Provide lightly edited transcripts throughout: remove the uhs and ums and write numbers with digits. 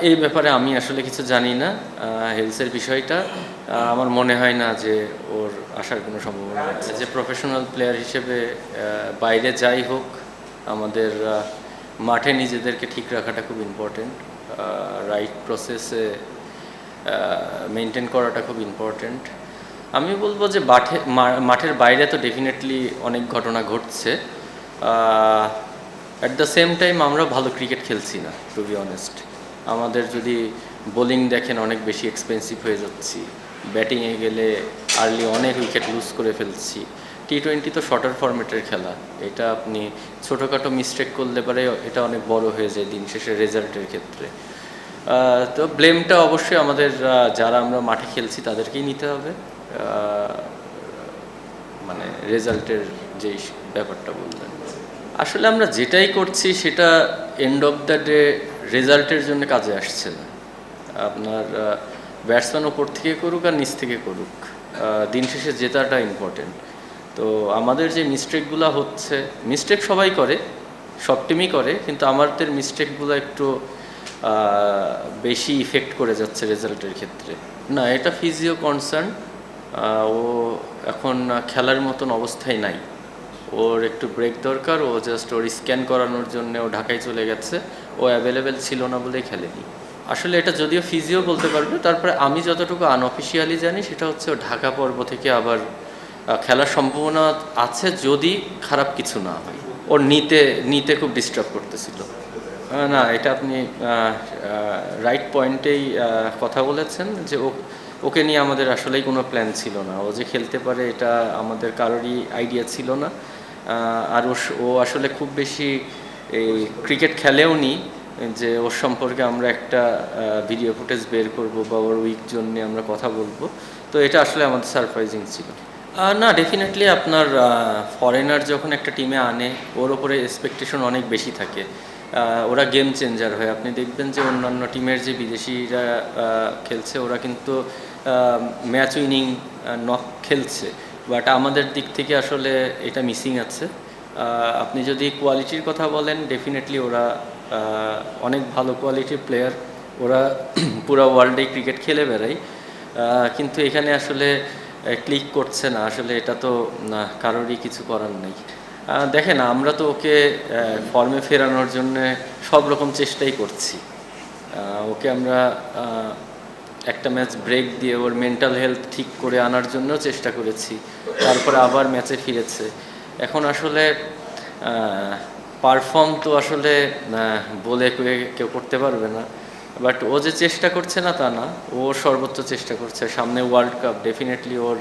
এই ব্যাপারে আমি আসলে কিছু জানি না। হেলসের বিষয়টা আমার মনে হয় না যে ওর আসার কোনো সম্ভাবনা আছে। যে প্রফেশনাল প্লেয়ার হিসেবে বাইরে যাই হোক, আমাদের মাঠে নিজেদেরকে ঠিক রাখাটা খুব ইম্পর্টেন্ট। রাইট প্রসেসে মেনটেন করাটা খুব ইম্পর্টেন্ট। আমি বলবো যে মাঠের বাইরে তো ডেফিনেটলি অনেক ঘটনা ঘটছে। অ্যাট দ্য সেম টাইম আমরা ভালো ক্রিকেট খেলছি না, টু বি অনেস্ট। আমাদের যদি বোলিং দেখেন, অনেক বেশি এক্সপেন্সিভ হয়ে যাচ্ছি। ব্যাটিংয়ে গেলে আর্লি অনেক উইকেট লুজ করে ফেলছি। টি-20 তো শর্টার ফরম্যাটের খেলা, এটা আপনি ছোটোখাটো মিস্টেক করলে পারে এটা অনেক বড় হয়ে যায় দিন শেষে রেজাল্টের ক্ষেত্রে। তো ব্লেমটা অবশ্যই আমাদের যারা আমরা মাঠে খেলছি তাদেরকেই নিতে হবে। মানে রেজাল্টের যেই ব্যাপারটা বললেন, আসলে আমরা যেটাই করছি সেটা এন্ড অফ দ্য ডে রেজাল্টের জন্য কাজে আসছে না। আপনার ব্যাটসম্যান ওপর থেকে করুক আর নিচ থেকে করুক, দিন শেষে জেতাটা ইম্পর্টেন্ট। তো আমাদের যে মিস্টেকগুলো হচ্ছে, মিস্টেক সবাই করে, সব টিমই করে, কিন্তু আমাদের মিস্টেকগুলো একটু বেশি ইফেক্ট করে যাচ্ছে রেজাল্টের ক্ষেত্রে। না, এটা ফিজিও কনসার্ন। ও এখন খেলার মতন অবস্থায় নাই। ওর একটু ব্রেক দরকার। ও জাস্ট ওর স্ক্যান করানোর জন্য ও ঢাকায় চলে গেছে। ও অ্যাভেলেবেল ছিল না বলেই খেলেনি। আসলে এটা যদিও ফিজিও বলতে পারবে, তারপরে আমি যতটুকু আনঅফিসিয়ালি জানি সেটা হচ্ছে ও ঢাকা পর্ব থেকে আবার খেলার সম্ভাবনা আছে যদি খারাপ কিছু না হয়। ওর নিতে নিতে খুব ডিস্টার্ব করতেছিল। না, এটা আপনি রাইট পয়েন্টেই কথা বলেছেন যে ওকে নিয়ে আমাদের আসলেই কোনো প্ল্যান ছিল না। ও যে খেলতে পারে এটা আমাদের কারোরই আইডিয়া ছিল না। আর ও আসলে খুব বেশি এই ক্রিকেট খেলেও নি যে ওর সম্পর্কে আমরা একটা ভিডিও ফুটেজ বের করব বা ওর উইক জন্য আমরা কথা বলবো। তো এটা আসলে আমাদের সারপ্রাইজিং ছিল। না, ডেফিনেটলি আপনার ফরেনার যখন একটা টিমে আনে, ওর ওপরে এক্সপেকটেশন অনেক বেশি থাকে। ওরা গেম চেঞ্জার হয়। আপনি দেখবেন যে অন্যান্য টিমের যে বিদেশিরা খেলছে, ওরা কিন্তু ম্যাচ উইনিং নক খেলছে, বাট আমাদের দিক থেকে আসলে এটা মিসিং আছে। আপনি যদি কোয়ালিটির কথা বলেন, ডেফিনেটলি ওরা অনেক ভালো কোয়ালিটির প্লেয়ার। ওরা পুরো ওয়ার্ল্ডে ক্রিকেট খেলে বেড়ায়, কিন্তু এখানে আসলে ক্লিক করছে না। আসলে এটা তো কারোরই কিছু করার নেই। দেখেন, আমরা তো ওকে ফর্মে ফেরানোর জন্য সব রকম চেষ্টাই করছি। ওকে আমরা একটা ম্যাচ ব্রেক দিয়ে ওর মেন্টাল হেলথ ঠিক করে আনার জন্য চেষ্টা করেছি। তারপরে আবার ম্যাচে ফিরেছে। এখন আসলে পারফর্ম তো আসলে বলে কেউ করতে পারবে না, বাট ও যে চেষ্টা করছে না তা না, ও সর্বোচ্চ চেষ্টা করছে। সামনে ওয়ার্ল্ড কাপ, ডেফিনেটলি ওর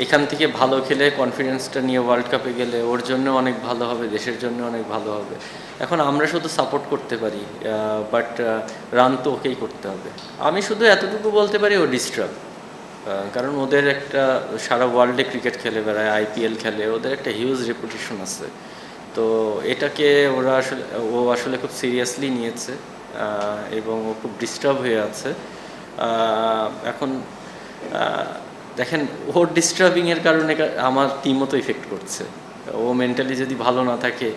এখান থেকে ভালো খেলে কনফিডেন্সটা নিয়ে ওয়ার্ল্ড কাপে গেলে ওর জন্য অনেক ভালো হবে, দেশের জন্য অনেক ভালো হবে। এখন আমরা শুধু সাপোর্ট করতে পারি, বাট রান তো ওকেই করতে হবে। আমি শুধু এতটুকু বলতে পারি, ও ডিস্টার্ব। কারণ ওদের একটা সারা ওয়ার্ল্ডে ক্রিকেট খেলে বেড়ায়, আইপিএল খেলে, ওদের একটা হিউজ রেপুটেশন আছে। তো এটাকে ও আসলে খুব সিরিয়াসলি নিয়েছে, এবং ও খুব ডিস্টার্ব হয়ে আছে এখন। দেখেন, ওর ডিস্টার্বিংয়ের কারণে আমার টিমও তো ইফেক্ট করছে। ও মেন্টালি যদি ভালো না থাকে,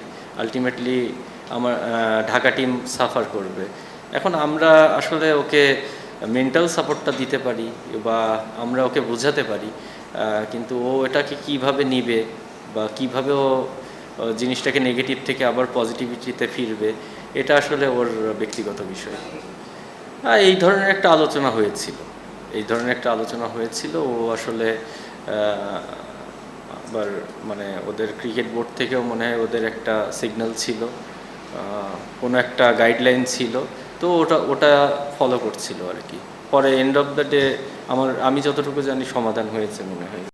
আলটিমেটলি আমার ঢাকা টিম সাফার করবে। এখন আমরা আসলে ওকে মেন্টাল সাপোর্টটা দিতে পারি বা আমরা ওকে বোঝাতে পারি, কিন্তু ও এটাকে কিভাবে নিবে বা কিভাবে ও জিনিসটাকে নেগেটিভ থেকে আবার পজিটিভিটিতে ফিরবে, এটা আসলে ওর ব্যক্তিগত বিষয়। এই ধরনের একটা আলোচনা হয়েছিল। ও আসলে আবার মানে ওদের ক্রিকেট বোর্ড থেকেও মনে হয় ওদের একটা সিগন্যাল ছিল, কোনো একটা গাইডলাইন ছিল, তো ওটা ফলো করছিল আর কি। পরে এন্ড অফ দ্য ডে আমি যতটুকু জানি সমাধান হয়েছে মনে হয়।